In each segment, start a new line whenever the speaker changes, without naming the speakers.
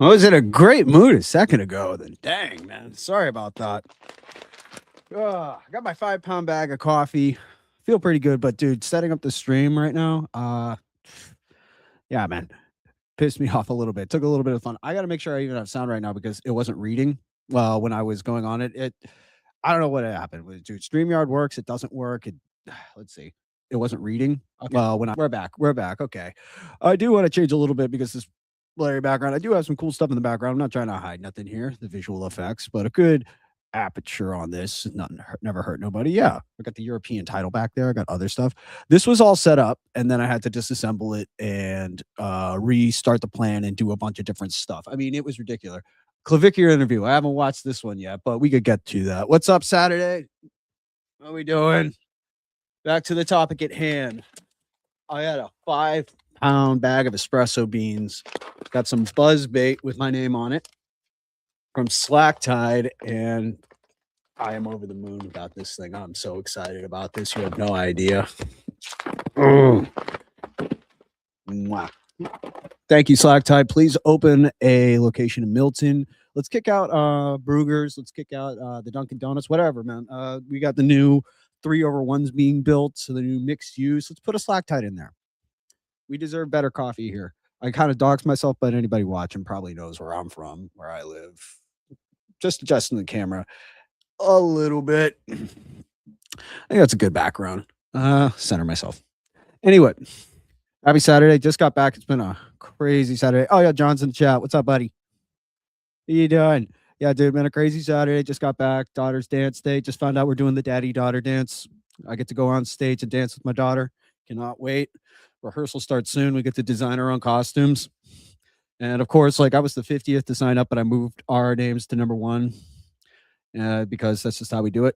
I was in a great mood a second ago. Then, dang, man. Sorry about that. I got my 5 pound bag of coffee. Feel pretty good, but dude, setting up the stream right now, yeah, man, pissed me off a little bit. Took a little bit of fun. I got to make sure I even have sound right now because it wasn't reading. Well, when I was going on it, I don't know what happened. Dude, StreamYard works. It doesn't work. Let's see. It wasn't reading. Okay. Well, we're back. We're back. Okay. I do want to change a little bit because this blurry background. I do have some cool stuff in the background. I'm not trying to hide nothing here, the visual effects, but a good aperture on this. Nothing never hurt nobody. Yeah. I got the European title back there. I got other stuff. This was all set up, and then I had to disassemble it and restart the plan and do a bunch of different stuff. I mean, it was ridiculous. Clavicular interview. I haven't watched this one yet, but we could get to that. What's up, Saturday? What are we doing? Back to the topic at hand. I had a 5 pound bag of espresso beans. Got some buzz bait with my name on it from Slack Tide, and I am over the moon about this thing. I'm so excited about this. You have no idea. Mwah. Thank you, Slack Tide. Please open a location in Milton. Let's kick out Brugger's. Let's kick out the Dunkin' Donuts, whatever, man. We got the new 3/1s being built, so the new mixed use. Let's put a Slack Tide in there. We deserve better coffee here. I kind of dox myself, but anybody watching probably knows where I'm from, where I live. Just adjusting the camera a little bit. I think that's a good background. Center myself. Anyway, happy Saturday. Just got back. It's been a crazy Saturday. Oh, yeah, John's in the chat. What's up, buddy? How you doing? Yeah, dude, been a crazy Saturday. Just got back. Daughter's dance day. Just found out we're doing the daddy-daughter dance. I get to go on stage and dance with my daughter. Cannot wait. Rehearsal starts soon. We get to design our own costumes. And of course, like I was the 50th to sign up, but I moved our names to number 1 because that's just how we do it.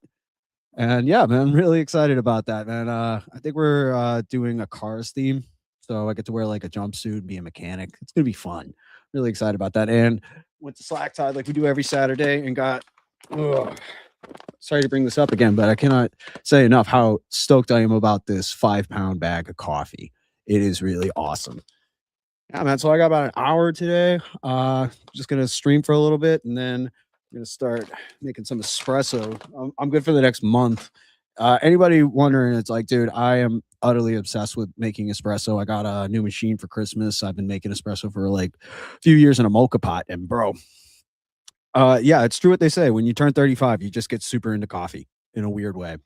And yeah, man, I'm really excited about that, man. I think we're doing a Cars theme. So I get to wear like a jumpsuit, be a mechanic. It's going to be fun. Really excited about that. And went to Slack Tide like we do every Saturday and got, sorry to bring this up again, but I cannot say enough how stoked I am about this 5 pound bag of coffee. It is really awesome. Yeah, man. So I got about an hour today. Just gonna stream for a little bit, and then I'm gonna start making some espresso. I'm good for the next month. Anybody wondering? It's like, dude, I am utterly obsessed with making espresso. I got a new machine for Christmas. I've been making espresso for like a few years in a mocha pot, and bro, yeah, it's true what they say. When you turn 35, you just get super into coffee in a weird way.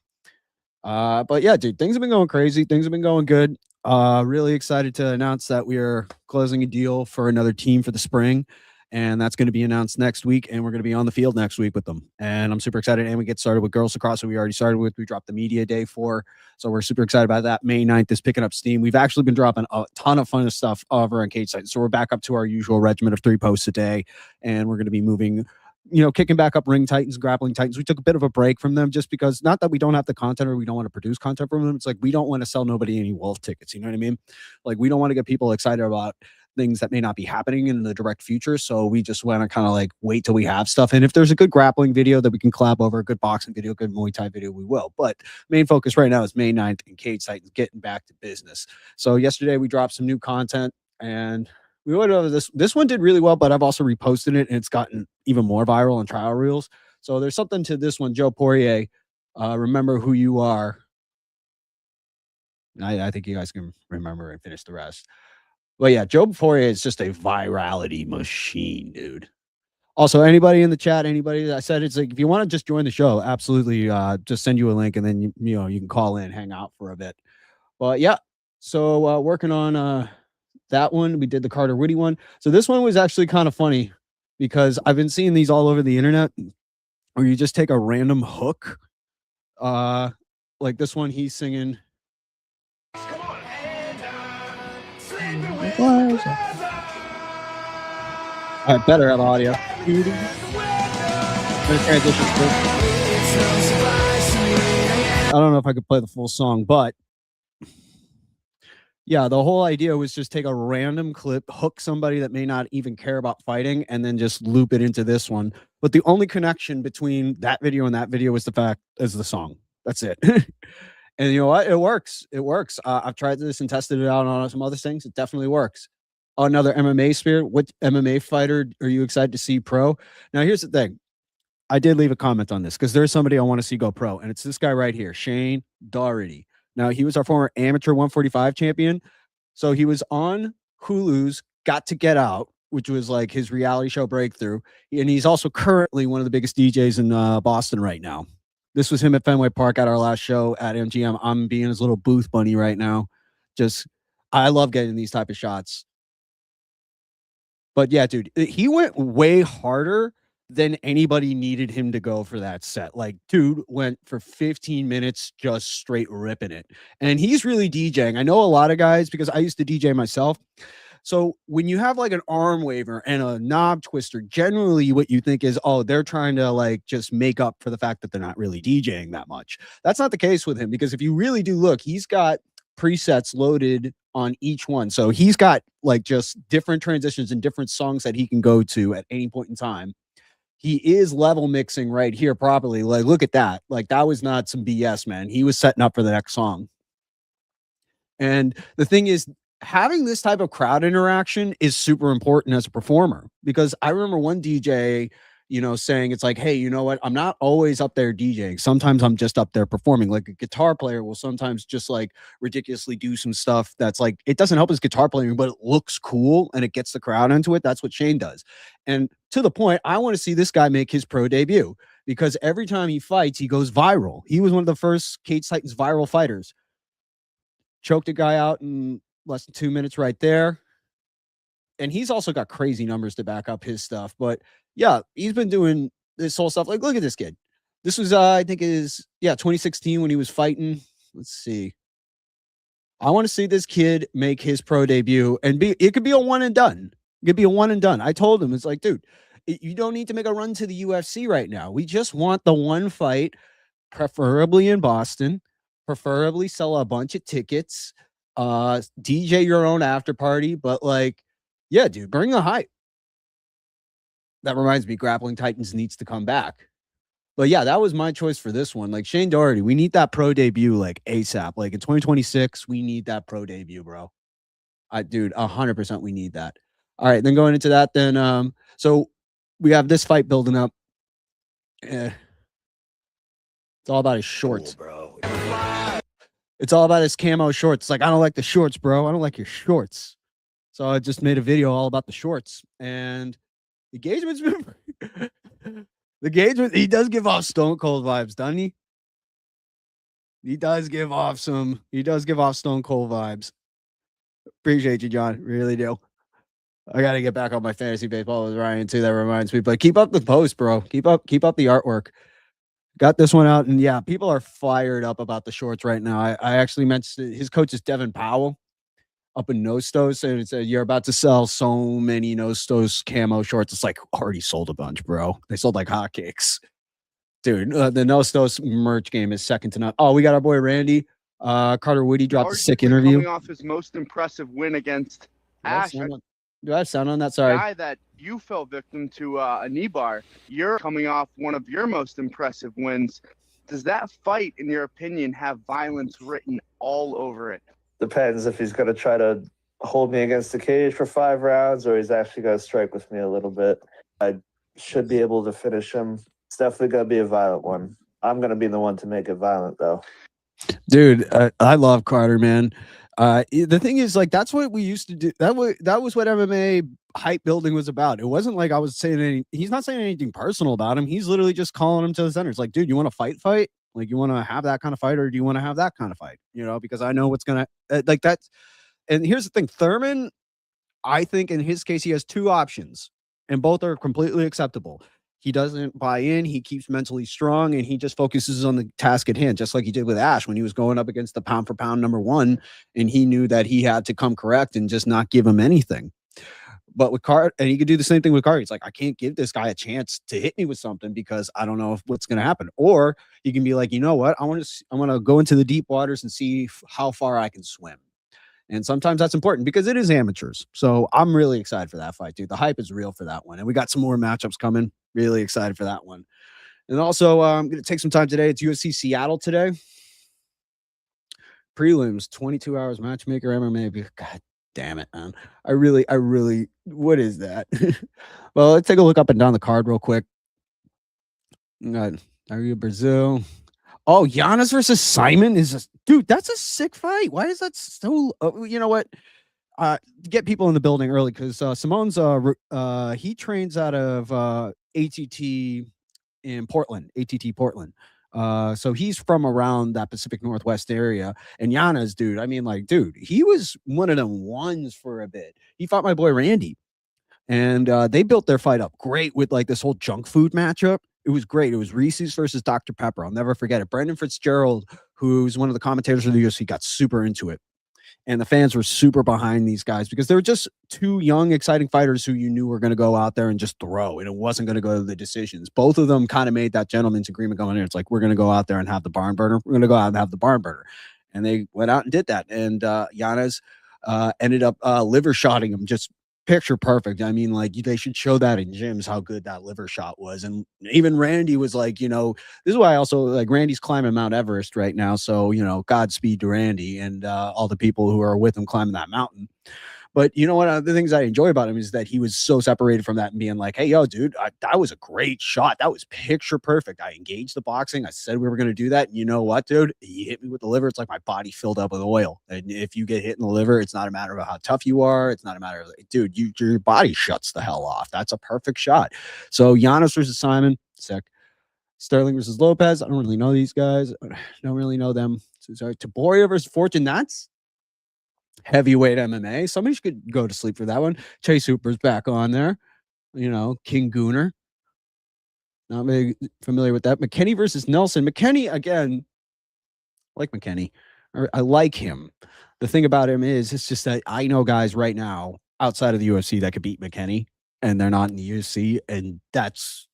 But yeah, dude, things have been going crazy. Things have been going good. Really excited to announce that we are closing a deal for another team for the spring, and that's going to be announced next week, and we're going to be on the field next week with them. And I'm super excited. And we get started with girls lacrosse, so we already started with. We dropped the media day for, so we're super excited about that. May 9th is picking up steam. We've actually been dropping a ton of fun stuff over on Cage Site, so we're back up to our usual regimen of 3 posts a day, and we're going to be moving, kicking back up Ring Titans, Grappling Titans. We took a bit of a break from them just because, not that we don't have the content or we don't want to produce content from them. It's like we don't want to sell nobody any wolf tickets. You know what I mean? Like we don't want to get people excited about things that may not be happening in the direct future. So we just want to kind of like wait till we have stuff. And if there's a good grappling video that we can collab over, a good boxing video, good Muay Thai video, we will. But main focus right now is May 9th and Cage Titans getting back to business. So yesterday we dropped some new content, and we went over this. This one did really well, but I've also reposted it, and it's gotten even more viral on trial reels. So there's something to this one. Joe Poirier, remember who you are. I think you guys can remember and finish the rest. But yeah, Joe Poirier is just a virality machine, dude. Also, anybody in the chat, anybody that I said, it's like if you want to just join the show, absolutely, just send you a link, and then you can call in, hang out for a bit. But yeah, so working on that one. We did the Carter Woody one. So this one was actually kind of funny because I've been seeing these all over the internet where you just take a random hook. Like this one, he's singing. All right, better have audio. I don't know if I could play the full song, but yeah, the whole idea was just take a random clip, hook somebody that may not even care about fighting, and then just loop it into this one. But the only connection between that video and that video is the song. That's it. And you know what? It works. It works. I've tried this and tested it out on some other things. It definitely works. another MMA sphere. What MMA fighter are you excited to see pro? Now, here's the thing. I did leave a comment on this because there's somebody I want to see go pro, and it's this guy right here, Shane Doherty. Now, he was our former amateur 145 champion. So he was on Hulu's Got to Get Out, which was like his reality show breakthrough. And he's also currently one of the biggest DJs in Boston right now. This was him at Fenway Park at our last show at MGM. I'm being his little booth bunny right now. Just, I love getting these type of shots. But yeah, dude, he went way harder than anybody needed him to go for that set. Like, dude went for 15 minutes just straight ripping it. And he's really DJing. I know a lot of guys because I used to DJ myself. So when you have like an arm waver and a knob twister, generally what you think is, oh, they're trying to like just make up for the fact that they're not really DJing that much. That's not the case with him because if you really do look, he's got presets loaded on each one. So he's got like just different transitions and different songs that he can go to at any point in time. He is level mixing right here properly. Like, look at that. Like, that was not some BS, man. He was setting up for the next song. And the thing is, having this type of crowd interaction is super important as a performer because I remember one DJ, saying it's like, hey, you know what? I'm not always up there DJing. Sometimes I'm just up there performing. Like a guitar player will sometimes just like ridiculously do some stuff that's like, it doesn't help his guitar playing, but it looks cool and it gets the crowd into it. That's what Shane does. And to the point, I want to see this guy make his pro debut because every time he fights, he goes viral. He was one of the first Cage Titans viral fighters. Choked a guy out in less than 2 minutes right there. And he's also got crazy numbers to back up his stuff. But yeah, he's been doing this whole stuff. Like, look at this kid. This was, I think, 2016 when he was fighting. Let's see. I want to see this kid make his pro debut and it could be a one and done. It could be a one and done. I told him, it's like, dude, you don't need to make a run to the UFC right now. We just want the one fight, preferably in Boston, preferably sell a bunch of tickets, DJ your own after party. But like, yeah, dude, bring the hype. That reminds me, Grappling Titans needs to come back. But yeah, that was my choice for this one. Like Shane Doherty, we need that pro debut like ASAP. Like in 2026, we need that pro debut, bro. Dude, 100% we need that. All right, then going into that, then so we have this fight building up. It's all about his shorts, bro. It's all about his camo shorts. It's like, I don't like the shorts, bro. I don't like your shorts. So I just made a video all about the shorts. And the engagement's been the engagement, he does give off Stone Cold vibes, doesn't he? He does give off Stone Cold vibes. Appreciate you, John. Really do. I gotta get back on my fantasy baseball with Ryan too. That reminds me. But keep up the post, bro. Keep up the artwork. Got this one out, and yeah, people are fired up about the shorts right now. I actually mentioned his coach is Devin Powell up in Nostos, and it said you're about to sell so many Nostos camo shorts. It's like already sold a bunch, bro. They sold like hotcakes, dude. The Nostos merch game is second to none. Oh, we got our boy Randy. Carter Woody dropped a sick interview.
Coming off his most impressive win against Ash.
Do I have sound on that? Sorry.
Guy that you fell victim to a knee bar. You're coming off one of your most impressive wins. Does that fight, in your opinion, have violence written all over it?
Depends if he's going to try to hold me against the cage for 5 rounds or he's actually going to strike with me a little bit. I should be able to finish him. It's definitely going to be a violent one. I'm going to be the one to make it violent, though.
Dude, I love Carter, man. The thing is, like, that's what we used to do. That was what MMA hype building was about. It wasn't like I was saying he's not saying anything personal about him. He's literally just calling him to the center. It's like, dude, you want to fight? Like, you want to have that kind of fight, or do you want to have that kind of fight? Because I know what's gonna like that. And here's the thing, Thurman, I think in his case, he has 2 options, and both are completely acceptable. He doesn't buy in. He keeps mentally strong, and he just focuses on the task at hand, just like he did with Ash when he was going up against the pound for pound #1, and he knew that he had to come correct and just not give him anything. But with Carter, and he could do the same thing with Carter. He's like, I can't give this guy a chance to hit me with something because I don't know what's going to happen. Or he can be like, you know what? I want to go into the deep waters and see how far I can swim. And sometimes that's important because it is amateurs. So I'm really excited for that fight, dude. The hype is real for that one. And we got some more matchups coming. Really excited for that one. And also, I'm going to take some time today. It's UFC Seattle today. Prelims, 22 hours matchmaker MMA. God Damn it, man. I really, what is that? Well, let's take a look up and down the card real quick. Are you Brazil? Oh, Giannis versus Simon dude, that's a sick fight. Why is that so? You know what? Get people in the building early because Simone's he trains out of ATT in Portland, ATT Portland. So he's from around that Pacific Northwest area. And Giannis, dude, I mean, like, dude, he was one of them ones for a bit. He fought my boy Randy, and they built their fight up great with like this whole junk food matchup. It was great. It was Reese's versus Dr. Pepper. I'll never forget it. Brendan Fitzgerald, who's one of the commentators of the UFC, got super into it. And the fans were super behind these guys because they were just two young, exciting fighters who you knew were going to go out there and just throw, and it wasn't going to go to the decisions. Both of them kind of made that gentleman's agreement going in. It's like, we're going to go out there and have the barn burner. We're going to go out and have the barn burner. And they went out and did that. And Giannis ended up liver shotting him just picture perfect. I mean, like, they should show that in gyms how good that liver shot was. And even Randy was like, you know, this is why I also like Randy's climbing Mount Everest right now. So, you know, Godspeed to Randy and all the people who are with him climbing that mountain. But you know what? The things I enjoy about him is that he was so separated from that and being like, hey, yo, dude, that was a great shot. That was picture perfect. I engaged the boxing. I said we were going to do that. And you know what, dude? You hit me with the liver. It's like my body filled up with oil. And if you get hit in the liver, it's not a matter of how tough you are. It's not a matter of, dude, your body shuts the hell off. That's a perfect shot. So Giannis versus Simon, sick. Sterling versus Lopez. I don't really know these guys. I don't really know them. So sorry. Taboria versus Fortune. That's heavyweight MMA. Somebody should go to sleep for that one. Chase Hooper's back on there. You know, King Gooner. Not very familiar with that. McKinney versus Nelson. McKinney, again, I like McKinney. I like him. The thing about him is, it's just that I know guys right now outside of the UFC that could beat McKinney, and they're not in the UFC, and that's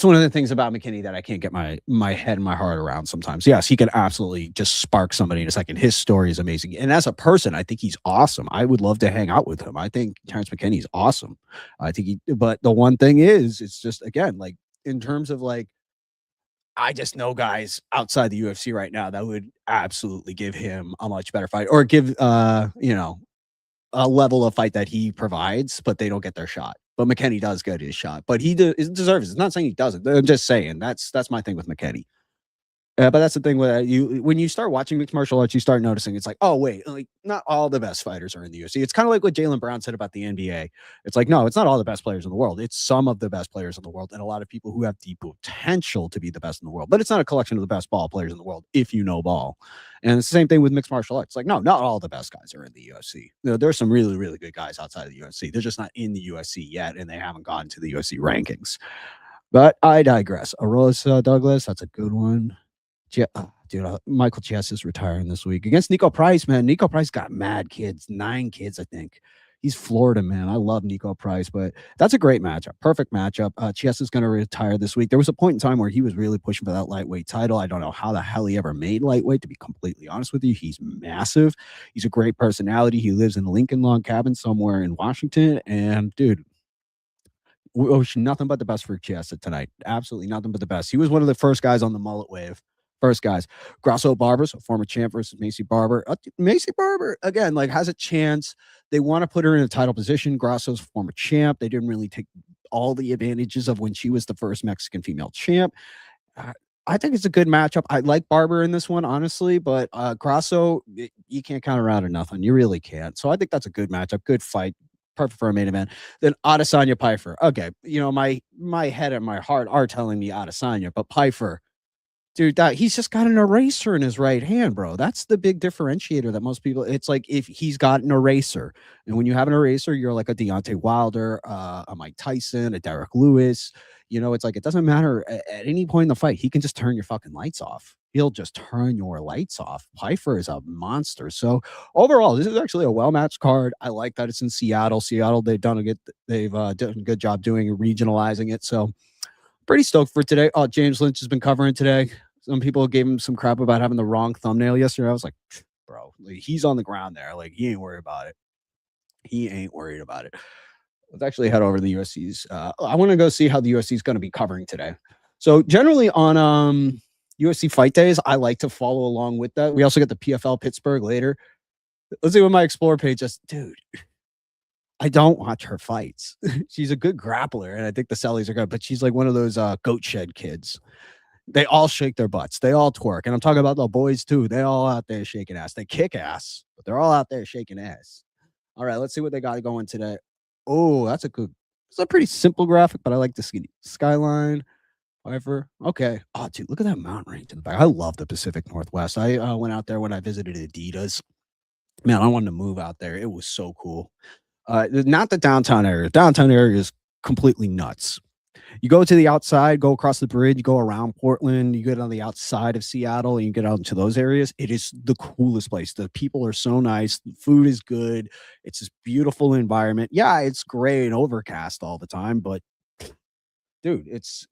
one of the things about McKinney that I can't get my head and my heart around sometimes. Yes, he can absolutely just spark somebody in a second. His story is amazing. And as a person, I think he's awesome. I would love to hang out with him. I think Terrence McKinney is awesome. I think but the one thing is, it's just, again, like, in terms of like, I just know guys outside the UFC right now that would absolutely give him a much better fight, or give, you know, a level of fight that he provides, but they don't get their shot. But McKinney does get his shot, but he deserves it. It's not saying he doesn't. I'm just saying that's my thing with McKinney. But that's the thing with when you start watching mixed martial arts, you start noticing it's like, oh wait, like, not all the best fighters are in the UFC. It's kind of like what Jaylen Brown said about the NBA. It's like, no, it's not all the best players in the world. It's some of the best players in the world, and a lot of people who have the potential to be the best in the world. But it's not a collection of the best ball players in the world if you know ball. And it's the same thing with mixed martial arts. Like, no, not all the best guys are in the UFC. You know, there's some really, really good guys outside of the UFC. They're just not in the UFC yet, and they haven't gotten to the UFC rankings. But I digress. Arosa Douglas, that's a good one. Dude, Michael Chess is retiring this week against Nico Price, man. Nico Price got mad kids, 9 kids, I think. He's Florida, man. I love Nico Price, but that's a great matchup. Perfect matchup. Chess is going to retire this week. There was a point in time where he was really pushing for that lightweight title. I don't know how the hell he ever made lightweight, to be completely honest with you. He's massive. He's a great personality. He lives in a Lincoln Log cabin somewhere in Washington. And, dude, we wish nothing but the best for Chiesa tonight. Absolutely nothing but the best. He was one of the first guys on the mullet wave. First guys. Grasso Barbers, a former champ, versus Macy Barber. Macy Barber, again, like, has a chance. They want to put her in a title position. Grasso's former champ. They didn't really take all the advantages of when she was the first Mexican female champ. I think it's a good matchup. I like Barber in this one, honestly, but Grasso, you can't count her out or nothing. You really can't. So I think that's a good matchup. Good fight. Perfect for a main event. Then Adesanya Piper. Okay, you know, my head and my heart are telling me Adesanya, but Piper, dude, he's just got an eraser in his right hand, bro. That's the big differentiator that most people. It's like, if he's got an eraser, and when you have an eraser, you're like a Deontay Wilder, a Mike Tyson, a Derek Lewis. You know, it's like, it doesn't matter at any point in the fight. He can just turn your fucking lights off. He'll just turn your lights off. Piper is a monster. So overall, this is actually a well-matched card. I like that it's in Seattle. They've done a good job doing regionalizing it. So pretty stoked for today. Oh, James Lynch has been covering today. Some people gave him some crap about having the wrong thumbnail yesterday. I was like, bro, like, he's on the ground there. Like, he ain't worried about it. Let's actually head over to the USC's. I want to go see how the UFC is going to be covering today. So generally on UFC fight days, I like to follow along with that. We also get the PFL Pittsburgh later. Let's see what my explore page just, dude. I don't watch her fights. She's a good grappler, and I think the sellies are good, but she's like one of those goat shed kids. They all shake their butts. They all twerk. And I'm talking about the boys too. They all out there shaking ass. They kick ass, but they're all out there shaking ass. All right, let's see what they got going today. Oh, that's a good, it's a pretty simple graphic, but I like the skyline. However, okay. Oh, dude, look at that mountain range in the back. I love the Pacific Northwest. I went out there when I visited Adidas. Man, I wanted to move out there. It was so cool. Not the downtown area. Downtown area is completely nuts. You go to the outside, go across the bridge, you go around Portland, you get on the outside of Seattle, and you get out into those areas. It is the coolest place. The people are so nice. The food is good. It's this beautiful environment. Yeah, it's gray and overcast all the time, but dude, it's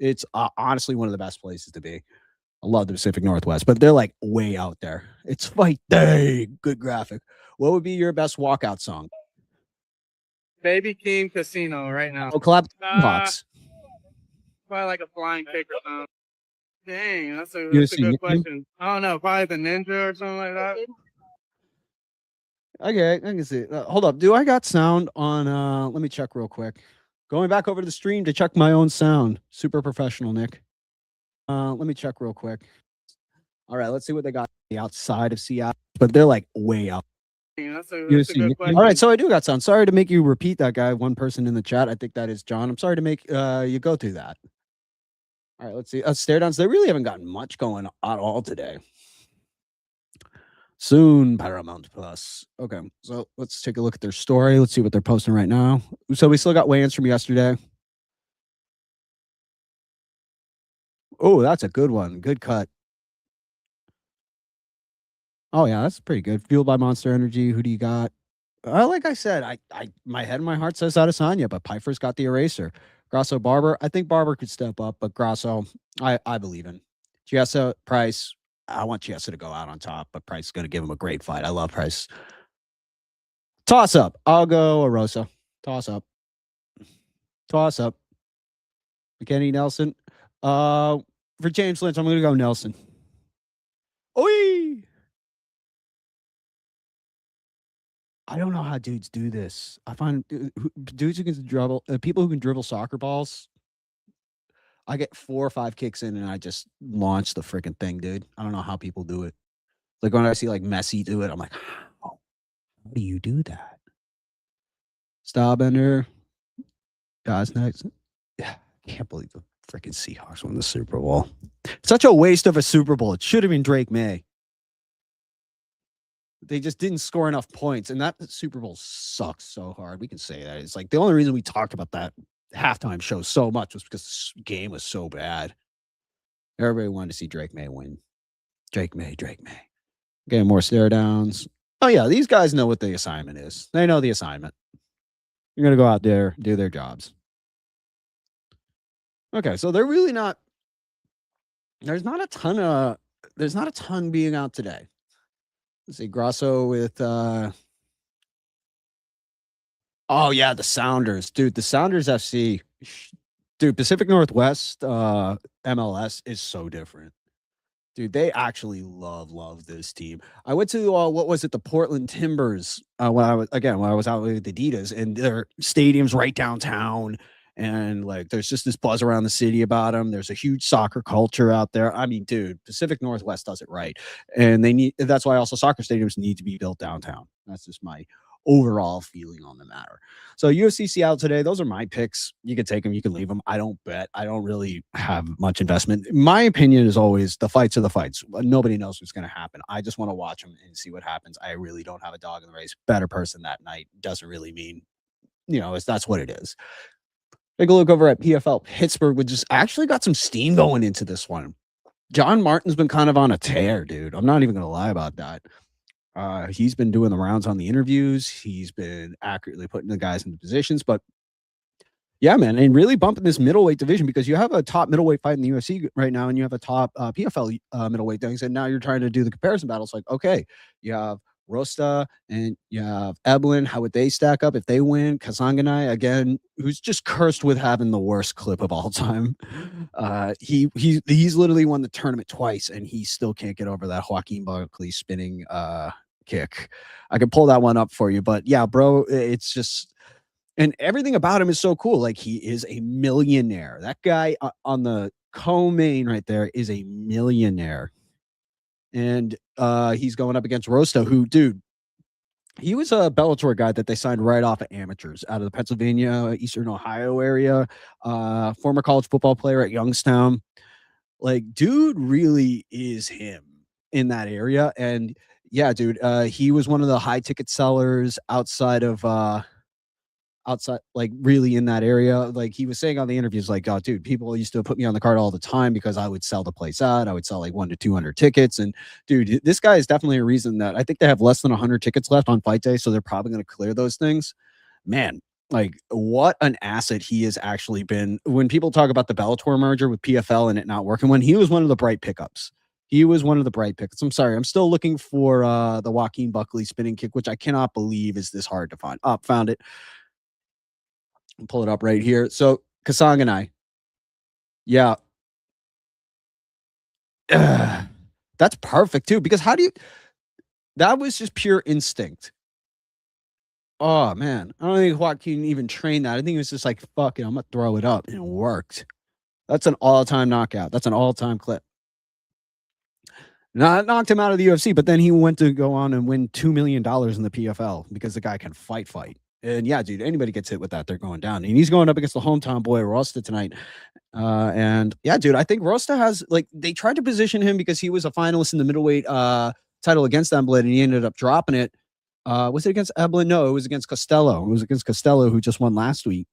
honestly one of the best places to be. I love the Pacific Northwest, but they're like way out there. It's fight day. Good graphic. What would be your best walkout song?
Baby King Casino right now.
Oh, clap Hawks.
Probably like a flying kick or something. Dang, that's a
UFC
good
nickname?
question. I don't know, probably the Ninja or something like that.
Okay, I can see. Hold up. Do I got sound on? Let me check real quick. Going back over to the stream to check my own sound. Super professional, Nick. Let me check real quick. All right, let's see what they got on the outside of Seattle, but they're like way out.
Dang, that's a
UFC
good
nickname.
question.
All right, so I do got sound. Sorry to make you repeat that guy. One person in the chat. I think that is John. I'm sorry to make you go through that. All right, let's see. Stare downs. They really haven't gotten much going at all today. Soon, Paramount Plus. Okay, so let's take a look at their story. Let's see what they're posting right now. So we still got weigh-ins from yesterday. Oh, that's a good one. Good cut. Oh yeah, that's pretty good. Fueled by Monster Energy. Who do you got? Like I said, my head and my heart says Adesanya, but Pfeiffer's got the eraser. Grasso, Barber. I think Barber could step up, but Grasso, I believe in. Chiesa, Price. I want Chiesa to go out on top, but Price is going to give him a great fight. I love Price. Toss up. I'll go Arosa. Toss up. Toss up. McKenny, Nelson. For James Lynch, I'm going to go Nelson. Oi! I don't know how dudes do this. I find dudes who can dribble, people who can dribble soccer balls. I get 4 or 5 kicks in and I just launch the freaking thing, dude. I don't know how people do it. Like when I see like Messi do it, I'm like, how do you do that? Stylebender. Guys next. Yeah, I can't believe the freaking Seahawks won the Super Bowl. Such a waste of a Super Bowl. It should have been Drake May. They just didn't score enough points, and that Super Bowl sucks so hard. We can say that. It's like the only reason we talked about that halftime show so much was because the game was so bad. Everybody wanted to see Drake May win. Drake May. Getting more stare downs. Oh, yeah, these guys know what the assignment is. They know the assignment. You're going to go out there, do their jobs. Okay, so they're really not. There's not a ton being out today. Let's see, Grasso with oh yeah, the Sounders. Dude, the Sounders FC. Dude, Pacific Northwest MLS is so different. Dude, they actually love this team. I went to what was it, the Portland Timbers when I was out with Adidas, and their stadium's right downtown. And like, there's just this buzz around the city about them. There's a huge soccer culture out there. I mean, dude, Pacific Northwest does it right. And that's why also soccer stadiums need to be built downtown. That's just my overall feeling on the matter. So UFC Seattle today, those are my picks. You can take them, you can leave them. I don't bet. I don't really have much investment. My opinion is always the fights are the fights. Nobody knows what's going to happen. I just want to watch them and see what happens. I really don't have a dog in the race. Better person that night doesn't really mean, that's what it is. Take a look over at PFL. Pittsburgh would just actually got some steam going into this one. John Martin's been kind of on a tear, dude. I'm not even going to lie about that. He's been doing the rounds on the interviews. He's been accurately putting the guys into positions. But yeah, man, and really bumping this middleweight division because you have a top middleweight fight in the UFC right now, and you have a top PFL middleweight things. And now you're trying to do the comparison battles. Like, okay, you have Rosta and you have Eblin. How would they stack up if they win? Kazanganai, again, who's just cursed with having the worst clip of all time. He's literally won the tournament twice, and he still can't get over that Joaquin Buckley spinning kick. I can pull that one up for you, but yeah, bro, it's just, and everything about him is so cool. Like, he is a millionaire. That guy on the co-main right there is a millionaire. And he's going up against Rosta, who, dude, he was a Bellator guy that they signed right off of amateurs out of the Pennsylvania, Eastern Ohio area. Former college football player at Youngstown. Like, dude really is him in that area. And yeah, dude, he was one of the high ticket sellers outside, like, really in that area. Like, he was saying on the interviews, like, oh, dude, people used to put me on the card all the time because I would sell the place out. I would sell like 1 to 200 tickets. And dude, this guy is definitely a reason that I think they have less than 100 tickets left on fight day. So they're probably going to clear those things. Man, like, what an asset he has actually been. When people talk about the Bellator merger with PFL and it not working, when he was one of the bright pickups. He was one of the bright picks. I'm sorry. I'm still looking for the Joaquin Buckley spinning kick, which I cannot believe is this hard to find. Oh, found it. Pull it up right here. So Kasang and I, yeah, that's perfect too. Because that was just pure instinct. Oh man, I don't think Joaquin even trained that. I think he was just like, fuck it, I'm gonna throw it up, and it worked. That's an all-time knockout. That's an all-time clip. Not knocked him out of the UFC, but then he went to go on and win $2 million in the PFL because the guy can fight. And yeah, dude, anybody gets hit with that, they're going down. And he's going up against the hometown boy, Rosta, tonight. And yeah, dude, I think Rosta has, like, they tried to position him because he was a finalist in the middleweight title against Emblin, and he ended up dropping it. Was it against Emblin? No, it was against Costello. It was against Costello, who just won last week.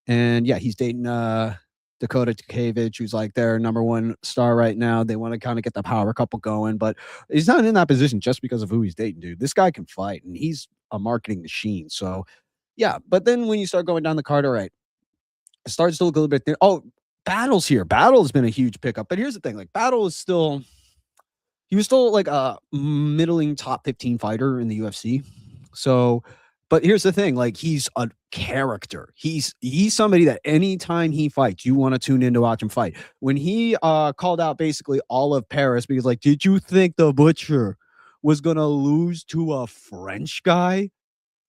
And yeah, he's dating Dakota Takevich, who's like their number one star right now. They want to kind of get the power couple going, but he's not in that position just because of who he's dating, dude. This guy can fight, and he's a marketing machine. So yeah, but then when you start going down the card, all right, it starts to look a little bit thin. Oh, Battle's here. Battle has been a huge pickup, but here's the thing: like, Battle is still, he was still like a middling top 15 fighter in the UFC. So, but here's the thing: like, he's a character. He's somebody that anytime he fights, you want to tune in to watch him fight. When he called out basically all of Paris because, like, did you think the Butcher was gonna lose to a French guy?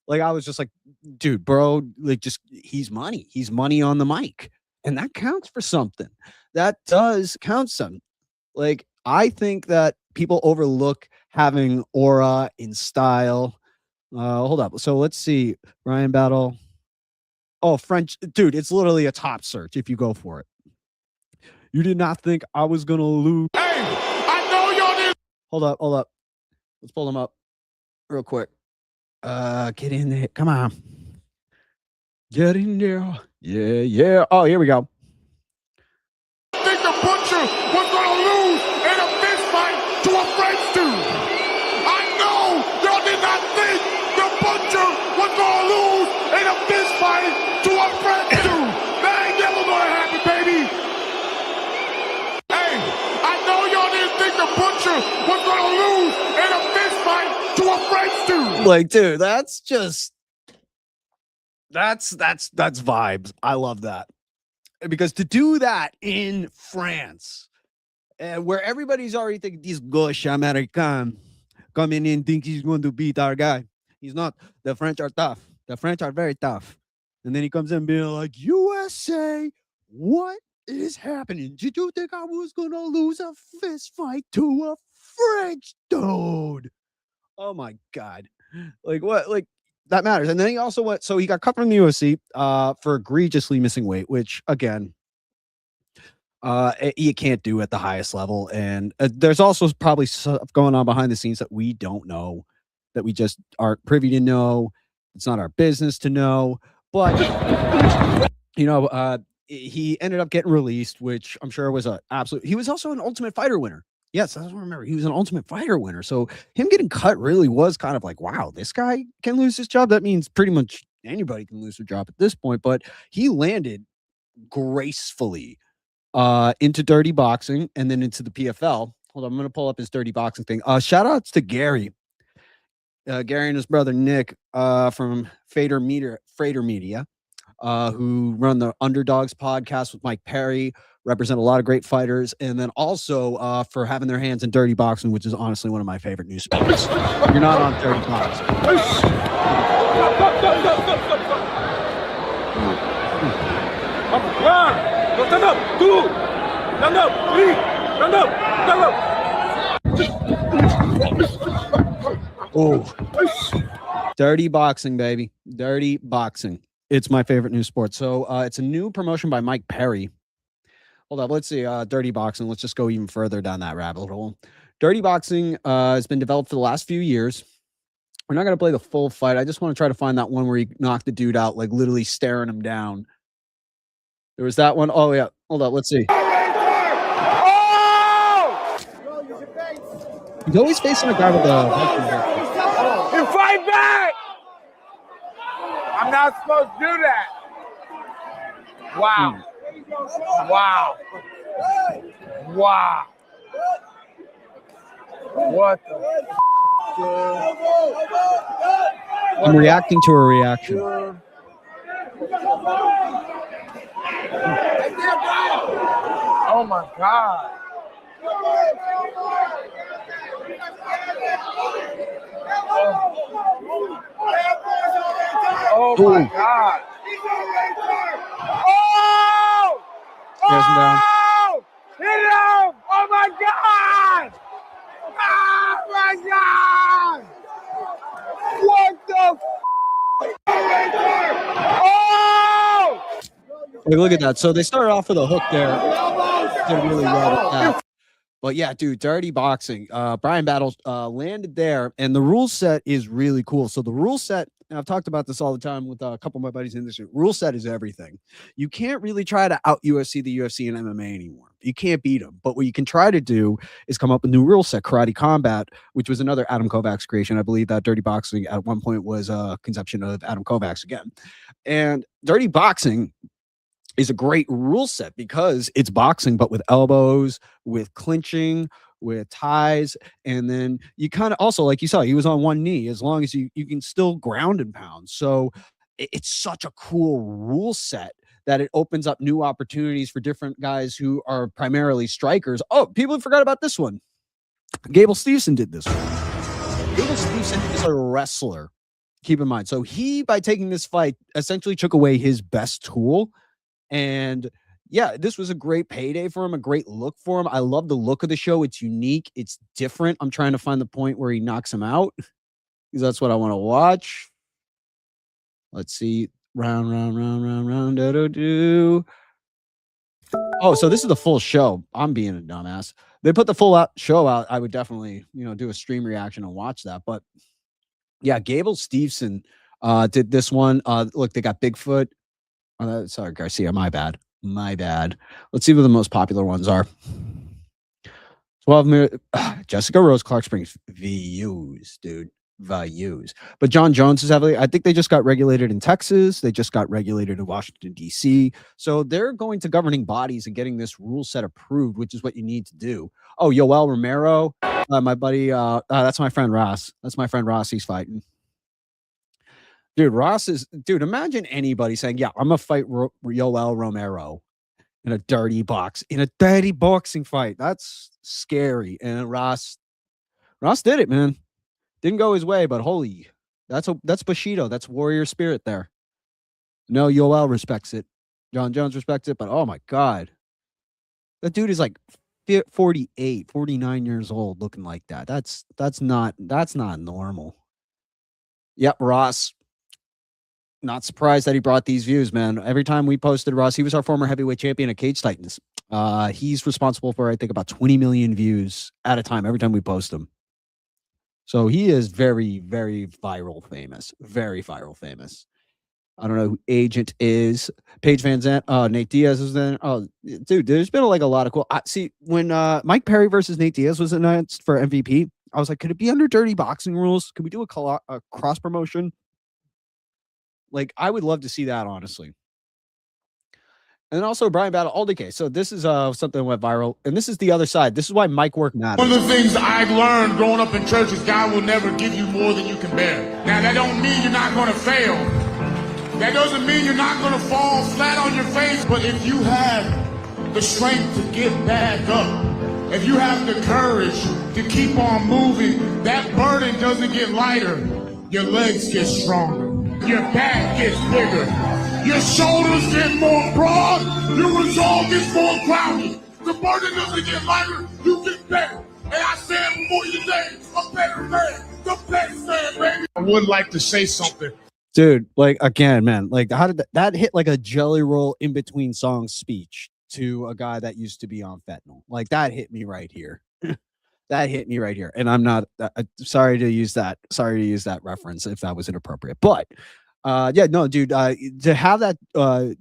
Like, I was just like, dude, bro, like, just, he's money. He's money on the mic. And that counts for something. That does count some. Like, I think that people overlook having aura in style. Hold up. So let's see. Ryan Battle. Oh, French. Dude, it's literally a top search if you go for it. You did not think I was going to lose. Hey, I know y'all did. Hold up. Let's pull them up real quick. Get in there. Come on. Get in there. Yeah. Oh, here we go.
I think the Butcher was going to lose in a fist fight to a French dude. I know y'all did not think the Butcher was going to lose in a fist fight to a French dude. That ain't never going to happen, baby. Hey, I know y'all didn't think the Butcher was going to lose in a fist fight to a French dude.
Like, dude, that's just, that's vibes. I love that. Because to do that in France, where everybody's already thinking these gauche American coming in, think he's going to beat our guy. He's not. The French are tough. The French are very tough. And then he comes in being like, USA, what is happening? Did you think I was going to lose a fist fight to a French dude? Oh my God. Like, what? Like, that matters. And then he also went, so he got cut from the UFC for egregiously missing weight, which, again, you can't do at the highest level. And there's also probably stuff going on behind the scenes that we don't know, that we just aren't privy to know. It's not our business to know. But, you know, he ended up getting released, which I'm sure was an absolute. He was also an Ultimate Fighter winner. Yes, I don't remember. He was an Ultimate Fighter winner. So him getting cut really was kind of like, wow, this guy can lose his job. That means pretty much anybody can lose their job at this point. But he landed gracefully into dirty boxing and then into the PFL. Hold on, I'm going to pull up his dirty boxing thing. Shout outs to Gary. Gary and his brother Nick from Freighter Media, who run the Underdogs podcast with Mike Perry, represent a lot of great fighters, and then also for having their hands in dirty boxing, which is honestly one of my favorite new sports. You're not on dirty boxing.
Stand up, 2, stand up, 3, stand up, stand up.
Oh, dirty boxing, baby. Dirty boxing. It's my favorite new sport. So it's a new promotion by Mike Perry. Hold up. Let's see. Dirty boxing. Let's just go even further down that rabbit hole. Dirty boxing has been developed for the last few years. We're not going to play the full fight. I just want to try to find that one where he knocked the dude out, like literally staring him down. There was that one. Oh, yeah. Hold up. Let's see. He's always facing a guy with a...
You fight back! I'm not supposed to do that. Wow. Wow. Wow. What the
I'm reacting to a reaction.
Oh my God. Oh my God. Oh!
There's him down.
Oh! Hit him! Oh my God! Oh my God! What the Oh!
Like, look at that. So they started off with a hook there. Did really well with that. But yeah, dude, dirty boxing. Brian Battles landed there, and the rule set is really cool. So the rule set, and I've talked about this all the time with a couple of my buddies in this. Rule set is everything. You can't really try to out UFC the UFC and MMA anymore. You can't beat them. But what you can try to do is come up with a new rule set. Karate Combat, which was another Adam Kovacs creation. I believe that dirty boxing at one point was a conception of Adam Kovacs again. And dirty boxing is a great rule set because it's boxing, but with elbows, with clinching, with ties. And then you kind of also, like you saw, he was on one knee, as long as you can still ground and pound. So it's such a cool rule set that it opens up new opportunities for different guys who are primarily strikers. Oh, people forgot about this one. Gable Steveson did this one. Gable Steveson is a wrestler. Keep in mind. So he, by taking this fight, essentially took away his best tool. And yeah, this was a great payday for him, a great look for him. I love the look of the show. It's unique. It's different. I'm trying to find the point where he knocks him out because that's what I want to watch. Let's see. Round, do. Oh, so this is the full show. I'm being a dumbass. They put the full show out. I would definitely, do a stream reaction and watch that. But yeah, Gable Steveson did this one. Look, they got Bigfoot. Sorry, Garcia. My bad. Let's see what the most popular ones are. 12 minutes. Jessica Rose Clark Springs views, dude. Views. But John Jones is heavily. I think they just got regulated in Texas. They just got regulated in Washington, D.C. So they're going to governing bodies and getting this rule set approved, which is what you need to do. Oh, Yoel Romero, my buddy. That's my friend Ross. He's fighting. Dude, imagine anybody saying, yeah, I'm going to fight Yoel Romero in a dirty boxing fight. That's scary. And Ross did it, man. Didn't go his way, but holy, that's Bushido. That's warrior spirit there. No, Yoel respects it. John Jones respects it, but oh my God. That dude is like 48, 49 years old looking like that. That's not normal. Yep, Ross. Not surprised that he brought these views, man. Every time we posted Ross, he was our former heavyweight champion at Cage Titans. He's responsible for, I think, about 20 million views at a time every time we post him. So he is very, very viral famous. Very viral famous. I don't know who Agent is. Paige Van Zandt. Nate Diaz is there. Oh, dude, there's been like a lot of cool. See, when Mike Perry versus Nate Diaz was announced for MVP, I was like, could it be under dirty boxing rules? Could we do a cross promotion? Like, I would love to see that, honestly. And then also Brian Battle. Okay, so this is something that went viral. And this is the other side. This is why mic work matters.
One of the things I've learned growing up in church is God will never give you more than you can bear. Now, that don't mean you're not going to fail. That doesn't mean you're not going to fall flat on your face. But if you have the strength to get back up, if you have the courage to keep on moving, that burden doesn't get lighter. Your legs get stronger. Your back gets bigger. Your shoulders get more broad. Your resolve gets more grounded. The burden doesn't get lighter. You get better. And I said before you say, a better man. The best man, baby. I would like to say something.
Dude, like again, man, like how did that hit like a jelly roll in between songs speech to a guy that used to be on fentanyl? Like that hit me right here. That hit me right here. And I'm not sorry to use that reference if that was inappropriate. But yeah, no, dude, to have that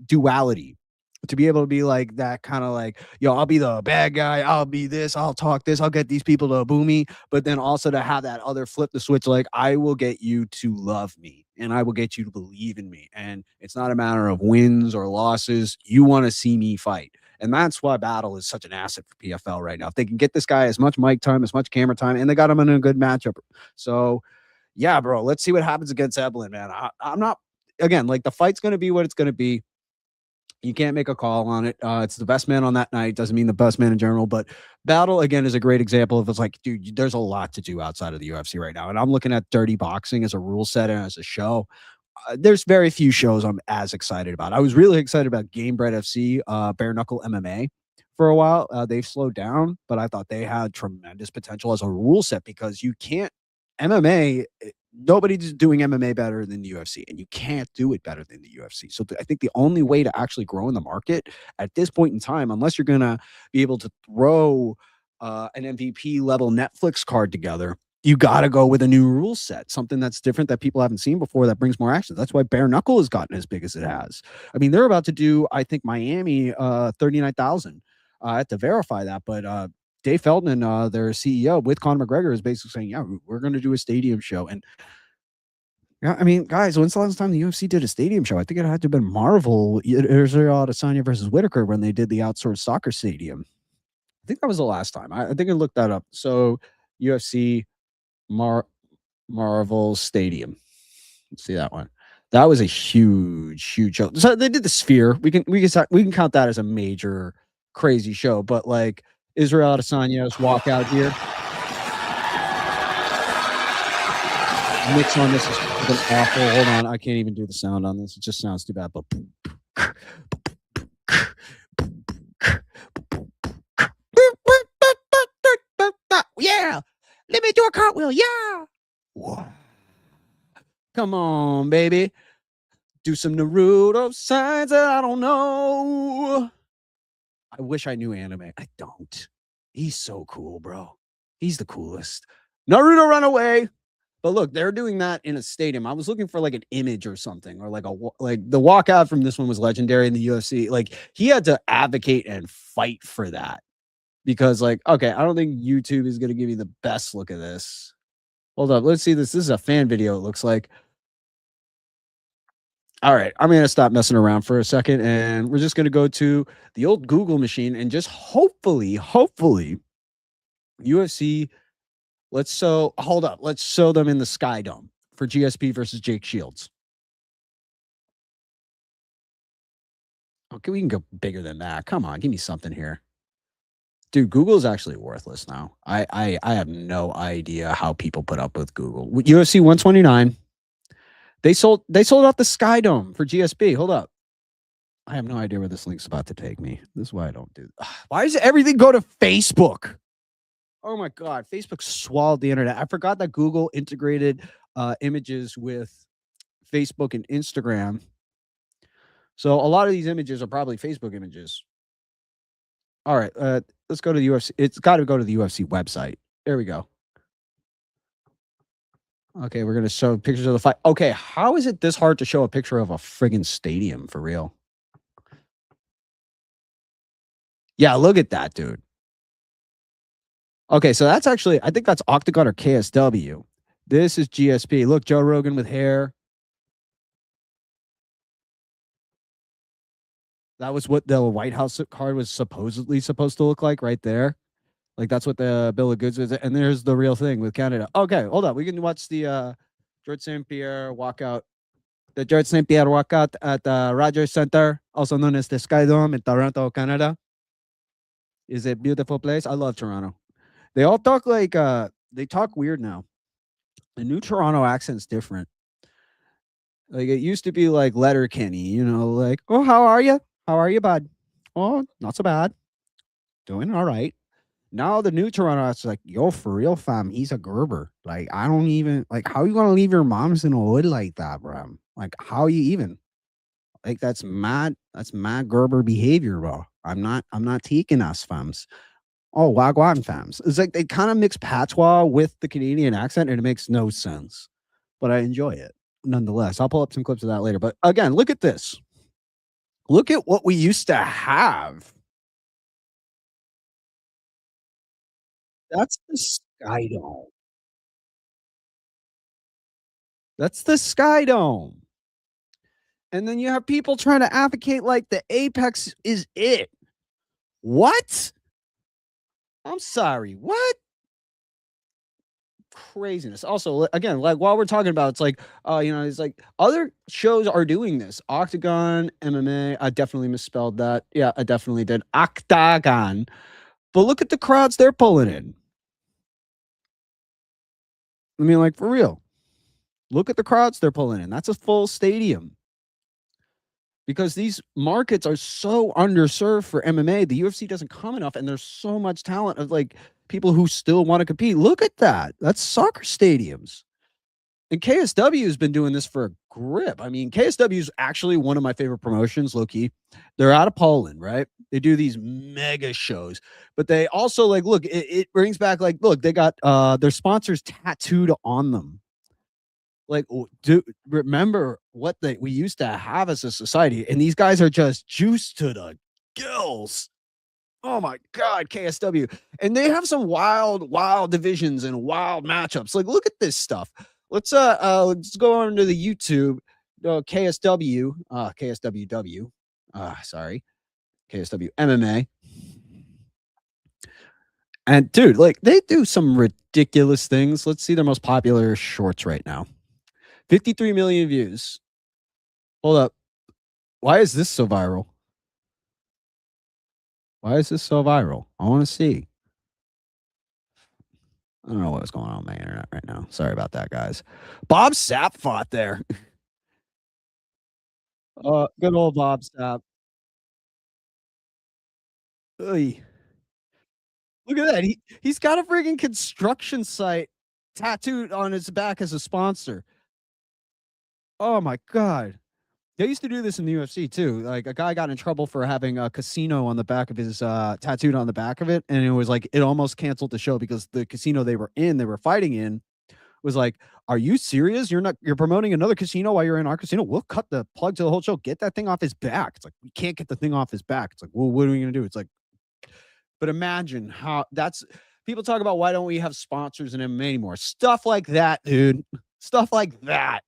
duality, to be able to be like that kind of like, yo, I'll be the bad guy, I'll be this, I'll talk this, I'll get these people to boo me, but then also to have that other flip the switch, like I will get you to love me and I will get you to believe in me. And it's not a matter of wins or losses. You want to see me fight. And that's why Battle is such an asset for PFL right now. If they can get this guy as much mic time, as much camera time, and they got him in a good matchup. So, yeah, bro, let's see what happens against Evelyn, man. I'm not, again, like the fight's going to be what it's going to be. You can't make a call on it. It's the best man on that night. Doesn't mean the best man in general, but Battle, again, is a great example of it's like, dude, there's a lot to do outside of the UFC right now. And I'm looking at Dirty Boxing as a rule set and as a show. There's very few shows I'm as excited about. I was really excited about Game Bread FC, Bare Knuckle MMA for a while. They've slowed down, but I thought they had tremendous potential as a rule set because you can't MMA. Nobody's doing MMA better than the UFC, and you can't do it better than the UFC. So I think the only way to actually grow in the market at this point in time, unless you're going to be able to throw an MVP level Netflix card together, you got to go with a new rule set, something that's different that people haven't seen before that brings more action. That's why Bare Knuckle has gotten as big as it has. I mean, they're about to do, I think, Miami 39,000. I have to verify that, but Dave Feldman, their CEO, with Conor McGregor, is basically saying, yeah, we're going to do a stadium show. And yeah, I mean, guys, when's the last time the UFC did a stadium show? I think it had to have been Marvel, Israel Adesanya versus Whitaker when they did the outsourced soccer stadium. I think that was the last time. I think I looked that up. So UFC Marvel Stadium. Let's see that one. That was a huge show. So they did the Sphere. We can count that as a major crazy show. But like Israel Adesanya's walkout here. Mix on this is awful. Hold on, I can't even do the sound on this. It just sounds too bad. But yeah, let me do a cartwheel. Yeah. Whoa. Come on, baby. Do some Naruto signs that I don't know. I wish I knew anime. I don't. He's so cool, bro. He's the coolest. Naruto run away. But look, they're doing that in a stadium. I was looking for like an image or something, or like the walkout from this one was legendary in the UFC. Like he had to advocate and fight for that because, like, okay, I don't think YouTube is going to give you the best look of this. Hold up, let's see this. This is a fan video. It looks like. All right, I'm going to stop messing around for a second, and we're just going to go to the old Google machine and just hopefully, UFC. Hold up. Let's show them in the Sky Dome for GSP versus Jake Shields. Okay, we can go bigger than that. Come on, give me something here. Dude, Google is actually worthless now. I have no idea how people put up with Google. With UFC 129, they sold out the Sky Dome for GSP. Hold up. I have no idea where this link's about to take me. This is why I don't do. Why does everything go to Facebook? Oh my God, Facebook swallowed the internet. I forgot that Google integrated images with Facebook and Instagram. So a lot of these images are probably Facebook images. All right, let's go to the UFC. It's got to go to the UFC website. There we go. Okay, we're going to show pictures of the fight. Okay, how is it this hard to show a picture of a friggin' stadium for real? Yeah, look at that, dude. Okay, so that's actually, I think that's Octagon or KSW. This is GSP. Look, Joe Rogan with hair. That was what the White House card was supposedly supposed to look like right there. Like, that's what the Bill of Goods is. And there's the real thing with Canada. Okay, hold on. We can watch the George St. Pierre walkout. The George St. Pierre walkout at the Rogers Center, also known as the Sky Dome in Toronto, Canada. Is it beautiful place? I love Toronto. They all talk like they talk weird now. The new Toronto accent's different. Like it used to be like Letterkenny, you know, like, oh, how are you? How are you, bud? Oh, not so bad. Doing all right. Now the new Toronto accent's like, yo, for real, fam, he's a Gerber. Like, I don't even like how you gonna leave your moms in a hood like that, bro? Like, how you even? Like that's mad. That's mad Gerber behavior, bro. I'm not taking us, fams. Oh, Wagwan fams. It's like they kind of mix patois with the Canadian accent, and it makes no sense. But I enjoy it nonetheless. I'll pull up some clips of that later. But again, look at this. Look at what we used to have. That's the Sky Dome. That's the Sky Dome. And then you have people trying to advocate like the Apex is it. What? I'm sorry. What? Craziness. Also, again, like while we're talking about, it's like, you know, it's like other shows are doing this. Octagon, MMA. I definitely misspelled that. Yeah, I definitely did. Octagon. But look at the crowds they're pulling in. I mean, like for real. Look at the crowds they're pulling in. That's a full stadium. Because these markets are so underserved for MMA. The UFC doesn't come enough, and there's so much talent of like people who still want to compete. Look at that. That's soccer stadiums. And KSW has been doing this for a grip. I mean, KSW is actually one of my favorite promotions, low key. They're out of Poland, right? They do these mega shows, but they also like look, it brings back like look, they got their sponsors tattooed on them. Like, do remember what we used to have as a society, and these guys are just juiced to the gills. Oh my god, KSW. And they have some wild divisions and wild matchups. Like, look at this stuff. Let's go on to the YouTube. KSW, KSWW. Sorry. KSW MMA. And dude, like they do some ridiculous things. Let's see their most popular shorts right now. 53 million views. Hold up. Why is this so viral? Why is this so viral? I want to see. I don't know what's going on with my internet right now. Sorry about that, guys. Bob Sapp fought there. Good old Bob Sapp. Oy. Look at that. He's got a freaking construction site tattooed on his back as a sponsor. Oh my god. They used to do this in the UFC too. Like a guy got in trouble for having a casino on the back of his tattooed on the back of it, and it was like it almost canceled the show because the casino they were fighting in, was like, "Are you serious? You're promoting another casino while you're in our casino? We'll cut the plug to the whole show. Get that thing off his back." It's like we can't get the thing off his back. It's like, well, what are we gonna do? It's like, but imagine how that's people talk about why don't we have sponsors in MMA anymore? Stuff like that, dude. Stuff like that.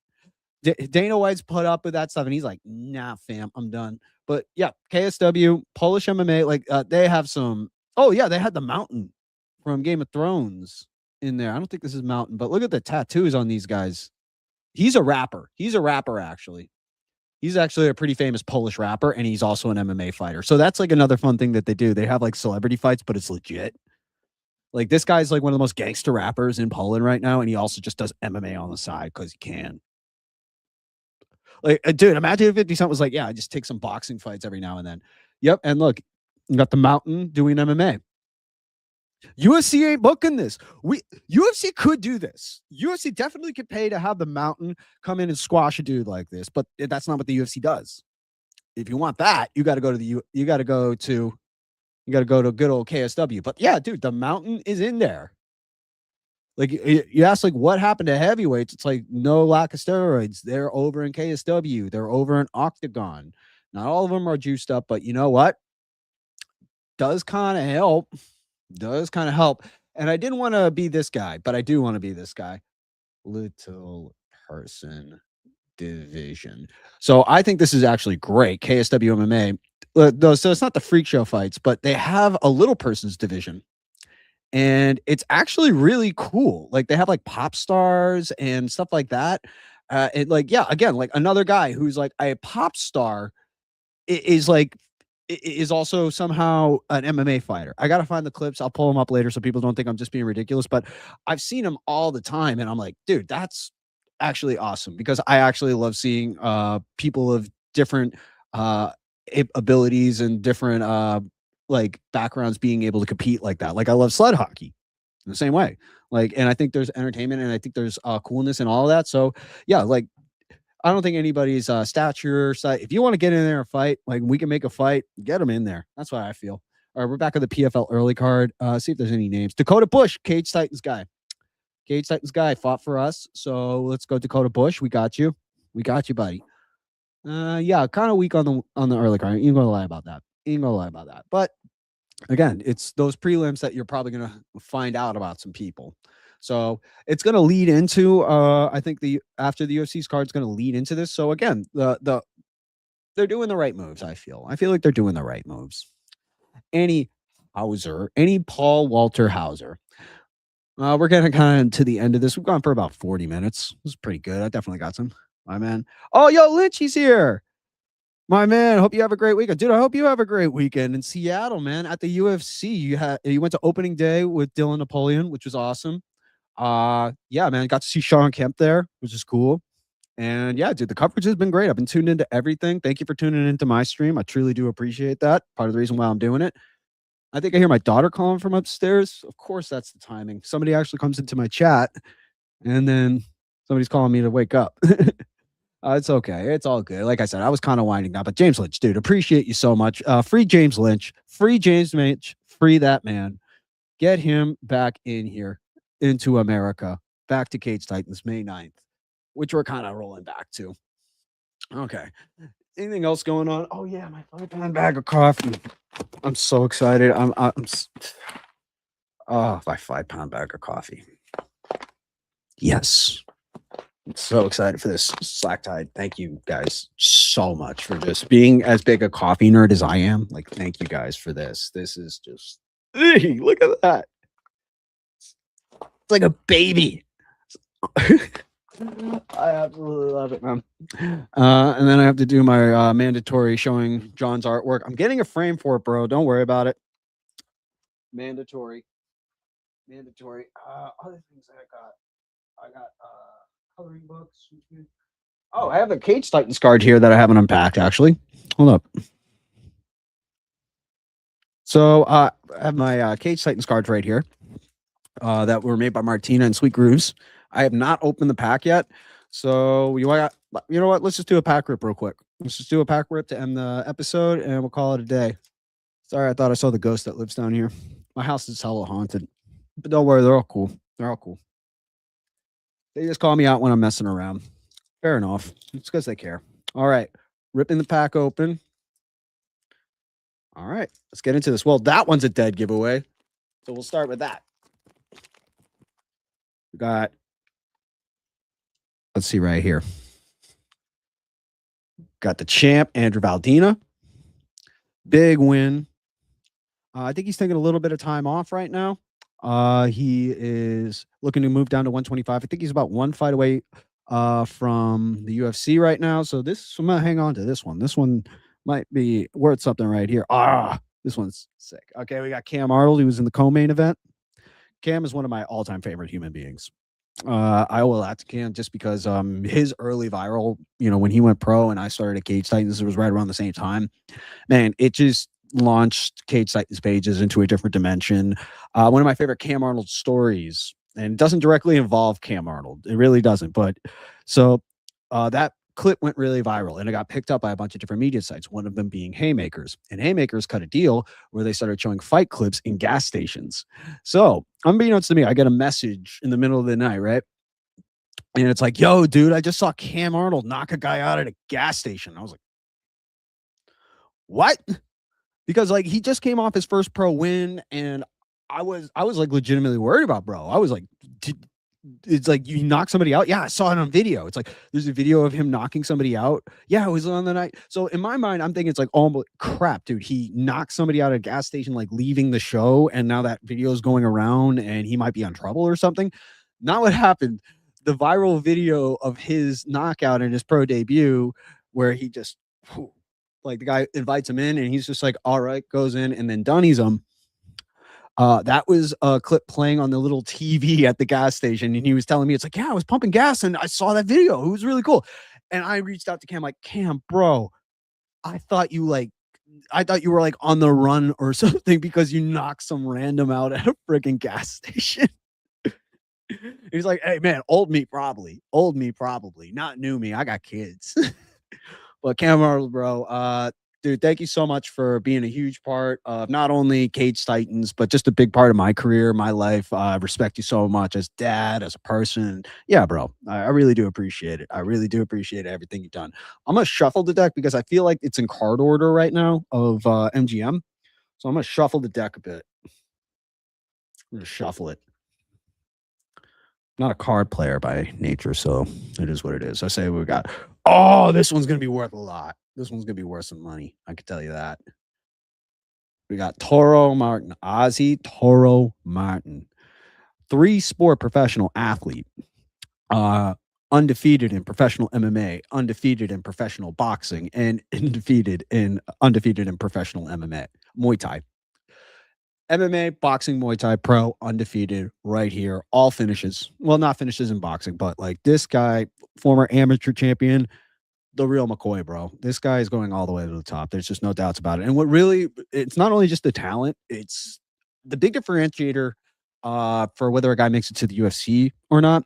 Dana White's put up with that stuff, and he's like, "Nah, fam, I'm done." But yeah, KSW, Polish MMA, like they have some. Oh yeah, they had the Mountain from Game of Thrones in there. I don't think this is Mountain, but look at the tattoos on these guys. He's a rapper. He's a rapper, actually. He's actually a pretty famous Polish rapper, and he's also an MMA fighter. So that's like another fun thing that they do. They have like celebrity fights, but it's legit. Like this guy's like one of the most gangster rappers in Poland right now, and he also just does MMA on the side because he can. Like, dude, imagine if 50 Cent was like, yeah, I just take some boxing fights every now and then. Yep. And look, you got the Mountain doing MMA. UFC ain't booking this. UFC could do this. UFC definitely could pay to have the Mountain come in and squash a dude like this, but that's not what the UFC does. If you want that, you got to go to good old KSW. But yeah, dude, the Mountain is in there. Like you ask, like what happened to heavyweights? It's like no lack of steroids. They're over in KSW. They're over in Octagon. Not all of them are juiced up, but you know what? Does kind of help. Does kind of help. And I didn't want to be this guy, but I do want to be this guy. Little person division. So I think this is actually great. KSW MMA. So it's not the freak show fights, but they have a little person's division. And it's actually really cool. Like they have like pop stars and stuff like that. And like, yeah, again, like another guy who's like a pop star is like is also somehow an MMA fighter. I got to find the clips. I'll pull them up later so people don't think I'm just being ridiculous, but I've seen him all the time. And I'm like, dude, that's actually awesome because I actually love seeing people of different abilities and different like backgrounds being able to compete like that. Like I love sled hockey in the same way. Like, and I think there's entertainment and I think there's coolness and all of that. So yeah, like I don't think anybody's stature, if you want to get in there and fight, like we can make a fight, get them in there. That's what I feel. All right, we're back on the PFL early card. See if there's any names. Dakota Bush, Cage Titans guy. Cage Titans guy fought for us. So let's go Dakota Bush. We got you. We got you, buddy. Yeah, kind of weak on the early card. You ain't gonna lie about that. You ain't gonna lie about that. But again, it's those prelims that you're probably gonna find out about some people. So it's going to lead into, I think after the UFC's card is going to lead into this. So again, they're doing the right moves. I feel like they're doing the right moves. Any Paul Walter Hauser. We're getting kind of to the end of this. We've gone for about 40 minutes. This is pretty good. I definitely got some. My man. Oh, yo, Lynch, he's here. My man, hope you have a great weekend. Dude, I hope you have a great weekend in Seattle, man. At the UFC, you went to opening day with Dylan Napoleon, which was awesome. Yeah, man, got to see Sean Kemp there, which is cool. And yeah, dude, the coverage has been great. I've been tuned into everything. Thank you for tuning into my stream. I truly do appreciate that. Part of the reason why I'm doing it. I think I hear my daughter calling from upstairs. Of course, that's the timing. Somebody actually comes into my chat, and then somebody's calling me to wake up. It's okay. It's all good. Like I said, I was kind of winding down, but James Lynch, dude, appreciate you so much. Free James Lynch. Free James Lynch. Free that man. Get him back in here. Into America, back to Cage Titans May 9th, which we're kind of rolling back to. Okay. Anything else going on? Oh yeah, my 5-pound bag of coffee. I'm so excited. My 5-pound bag of coffee. Yes. I'm so excited for this Slack Tide. Thank you guys so much for just being as big a coffee nerd as I am. Like, thank you guys for this. This is just, hey, look at that. Like a baby. I absolutely love it, man. And then I have to do my mandatory showing John's artwork. I'm getting a frame for it, bro. Don't worry about it. Mandatory. Other things that I got coloring books. Oh, I have a Cage Titans card here that I haven't unpacked, actually. Hold up. So I have my Cage Titans cards right here. That were made by Martina and Sweet Grooves. I have not opened the pack yet. So you know what? Let's just do a pack rip real quick. Let's just do a pack rip to end the episode and we'll call it a day. Sorry, I thought I saw the ghost that lives down here. My house is hella haunted. But don't worry, they're all cool. They're all cool. They just call me out when I'm messing around. Fair enough. It's because they care. All right. Ripping the pack open. All right. Let's get into this. Well, that one's a dead giveaway. So we'll start with that. We got, let's see right here. Got the champ, Andrew Valdina. Big win. I think he's taking a little bit of time off right now. He is looking to move down to 125. I think he's about one fight away from the UFC right now. So I'm going to hang on to this one. This one might be worth something right here. This one's sick. Okay, we got Cam Arnold. He was in the co-main event. Cam is one of my all-time favorite human beings. I owe a lot to Cam just because his early viral, when he went pro and I started at Cage Titans, it was right around the same time. Man, it just launched Cage Titans pages into a different dimension. One of my favorite Cam Arnold stories, and it doesn't directly involve Cam Arnold. It really doesn't. But so that clip went really viral and it got picked up by a bunch of different media sites, one of them being Haymakers. And Haymakers cut a deal where they started showing fight clips in gas stations. So unbeknownst to me, I get a message in the middle of the night, right? And it's like, yo, dude, I just saw Cam Arnold knock a guy out at a gas station. I was like, what? Because like he just came off his first pro win and I was like legitimately worried about bro. I was like, it's like you knock somebody out. Yeah, I saw it on video. It's like there's a video of him knocking somebody out. Yeah, it was on the night. So in my mind, I'm thinking it's like, oh crap, dude. He knocked somebody out at a gas station, like leaving the show, and now that video is going around, and he might be on trouble or something. Not what happened. The viral video of his knockout in his pro debut, where he just Like the guy invites him in and he's just like, all right, goes in and then dunnies him. That was a clip playing on the little TV at the gas station. And he was telling me, it's like, yeah, I was pumping gas and I saw that video. It was really cool. And I reached out to Cam, like, Cam, bro, I thought you were like on the run or something because you knocked some random out at a freaking gas station. He's like, hey man, old me probably, not new me. I got kids. But Cam Arnold, bro, dude, thank you so much for being a huge part of not only Cage Titans, but just a big part of my career, my life. I respect you so much as dad, as a person. Yeah, bro, I really do appreciate it. I really do appreciate everything you've done. I'm gonna shuffle the deck because I feel like it's in card order right now of MGM. So I'm gonna shuffle the deck a bit. I'm gonna shuffle it. Not a card player by nature, so it is what it is. I say we got, oh, this one's gonna be worth a lot. This one's gonna be worth some money. I can tell you that. We got Toro Martin, Ozzy Toro Martin, 3-sport professional athlete, undefeated in professional MMA, undefeated in professional boxing, and undefeated in professional MMA, Muay Thai. MMA, boxing, Muay Thai, pro, undefeated, right here. All finishes. Well, not finishes in boxing, but like this guy, former amateur champion, the real McCoy, bro. This guy is going all the way to the top. There's just no doubts about it. And what really, it's not only just the talent, it's the big differentiator for whether a guy makes it to the UFC or not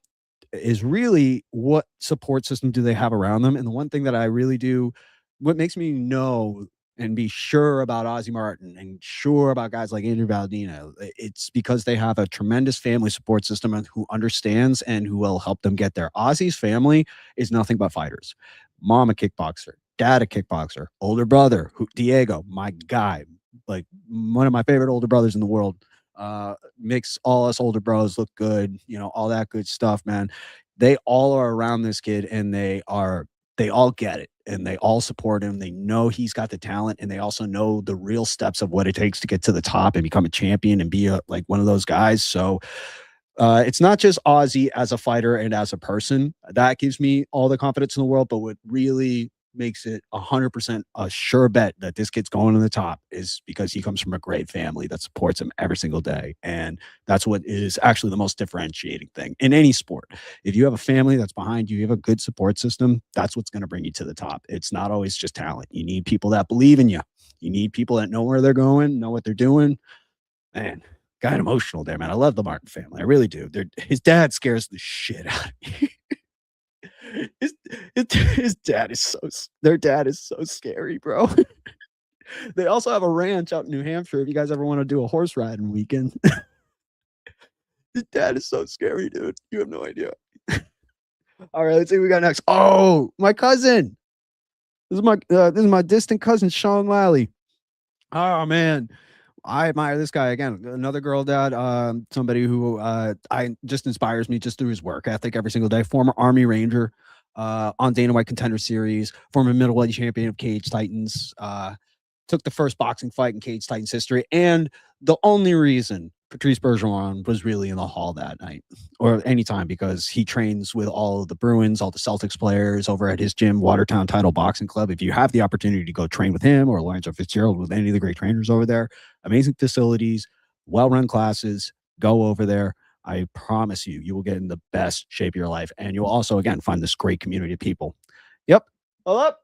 is really what support system do they have around them. And the one thing that I really do, what makes me know and be sure about Ozzy Martin and sure about guys like Andrew Valdino, it's because they have a tremendous family support system who understands and who will help them get there. Ozzy's family is nothing but fighters. Mom a kickboxer, dad a kickboxer, older brother, Diego, my guy, like one of my favorite older brothers in the world. Makes all us older bros look good, all that good stuff, man. They all are around this kid and they all get it and they all support him. They know he's got the talent and they also know the real steps of what it takes to get to the top and become a champion and be like one of those guys. So it's not just Ozzy as a fighter and as a person that gives me all the confidence in the world, but what really makes it 100% a sure bet that this kid's going to the top is because he comes from a great family that supports him every single day. And that's what is actually the most differentiating thing in any sport. If you have a family that's behind you, you have a good support system, that's what's going to bring you to the top. It's not always just talent. You need people that believe in you. You need people that know where they're going, know what they're doing. Man, got emotional there, man. I love the Martin family. I really do. His dad scares the shit out of me. His dad is their dad is so scary, bro. They also have a ranch out in New Hampshire if you guys ever want to do a horse riding weekend. His dad is so scary, dude. You have no idea. All right, let's see what we got next. Oh, my cousin. This is my distant cousin, Sean Lally. Oh man. I admire this guy again. Another girl dad, somebody who I just inspires me just through his work ethic every single day. Former Army Ranger on Dana White Contender Series, former middleweight champion of Cage Titans, took the first boxing fight in Cage Titans history, and the only reason Patrice Bergeron was really in the hall that night or anytime because he trains with all of the Bruins, all the Celtics players over at his gym, Watertown Title Boxing Club. If you have the opportunity to go train with him or Lorenzo Fitzgerald, with any of the great trainers over there, amazing facilities, well-run classes, go over there. I promise you, you will get in the best shape of your life. And you'll also, again, find this great community of people. Yep. Hold up.